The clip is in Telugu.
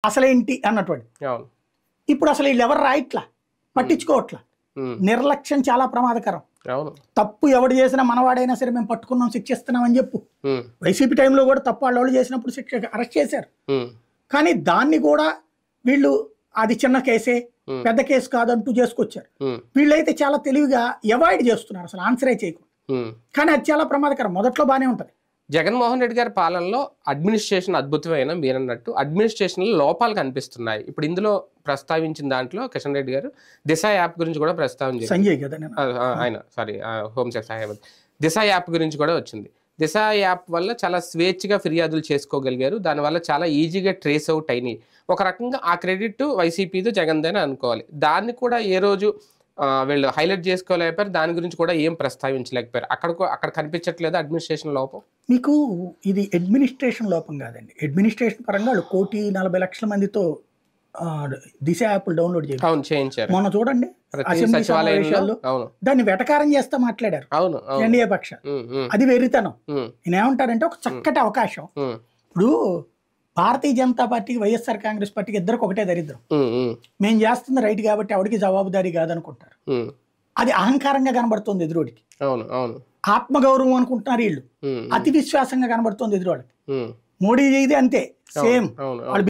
అసలేంటి అన్నటువంటి. అవును. ఇప్పుడు అసలు వీళ్ళు ఎవరు రాయట్లా, పట్టించుకోవట్లా. నిర్లక్ష్యం చాలా ప్రమాదకరం. అవును. తప్పు ఎవడు చేసినా మనవాడైనా సరే మేము పట్టుకున్నాం, శిక్షిస్తున్నాం అని చెప్పు. వైసీపీ టైంలో కూడా తప్పు వాళ్ళు చేసినప్పుడు అరెస్ట్ చేశారు. కానీ దాన్ని కూడా వీళ్ళు అది చిన్న కేసే, పెద్ద కేసు కాదంటూ చేసుకొచ్చారు. వీళ్ళైతే చాలా తెలివిగా అవాయిడ్ చేస్తున్నారు, అసలు ఆన్సరే చేయకుండా. కానీ అది చాలా ప్రమాదకరం. మొదట్లో బాగానే ఉంటది. జగన్మోహన్ రెడ్డి గారి పాలనలో అడ్మినిస్ట్రేషన్ అద్భుతమైన, మీరన్నట్టు అడ్మినిస్ట్రేషన్లో లోపాలు కనిపిస్తున్నాయి. ఇప్పుడు ఇందులో ప్రస్తావించిన దాంట్లో కిషన్ రెడ్డి గారు దిశ యాప్ గురించి కూడా ప్రస్తావించారు. సంజయ్ కదా ఆయన, సారీ, హోంశాఖ సహాయ దిశ యాప్ గురించి కూడా వచ్చింది. దిశ యాప్ వల్ల చాలా స్వేచ్ఛగా ఫిర్యాదులు చేసుకోగలిగారు. దానివల్ల చాలా ఈజీగా ట్రేస్ అవుట్ అయినాయి. ఒక రకంగా ఆ క్రెడిట్ వైసీపీతో జగన్దేనే అనుకోవాలి. దాన్ని కూడా ఏ రోజు వీళ్ళు హైలైట్ చేసుకోలేకపోయారు. దాని గురించి కూడా ఏం ప్రస్తావించలేకపోయారు. అక్కడ కనిపించట్లేదు అడ్మినిస్ట్రేషన్ లోపం. మీకు ఇది అడ్మినిస్ట్రేషన్ లోపం కాదండి. అడ్మినిస్ట్రేషన్ పరంగా వాళ్ళు 1,40,00,000 మందితో దిశ యాప్లు డౌన్లోడ్ చేయించారు. మొన్న చూడండి అసెంబ్లీ సమావేశాల్లో దాన్ని వెటకారం చేస్తా మాట్లాడారు ఎన్డీఏ పక్ష. అది వెర్రితనం. నేనేమంటారంటే ఒక చక్కటి అవకాశం. ఇప్పుడు భారతీయ జనతా పార్టీకి, వైఎస్ఆర్ కాంగ్రెస్ పార్టీకి ఇద్దరికి ఒకటే దరిద్రం. మేము చేస్తుంది రైట్ కాబట్టి ఎవరికి జవాబుదారీ కాదనుకుంటారు. అది అహంకారంగా కనబడుతుంది ఎదురోడికి. ఆత్మగౌరవం అనుకుంటున్నారు వీళ్ళు. అతి విశ్వాసంగా కనబడుతుంది ఎదురోడికి. మోడీ ఇది అంతే సేమ్. వాళ్ళు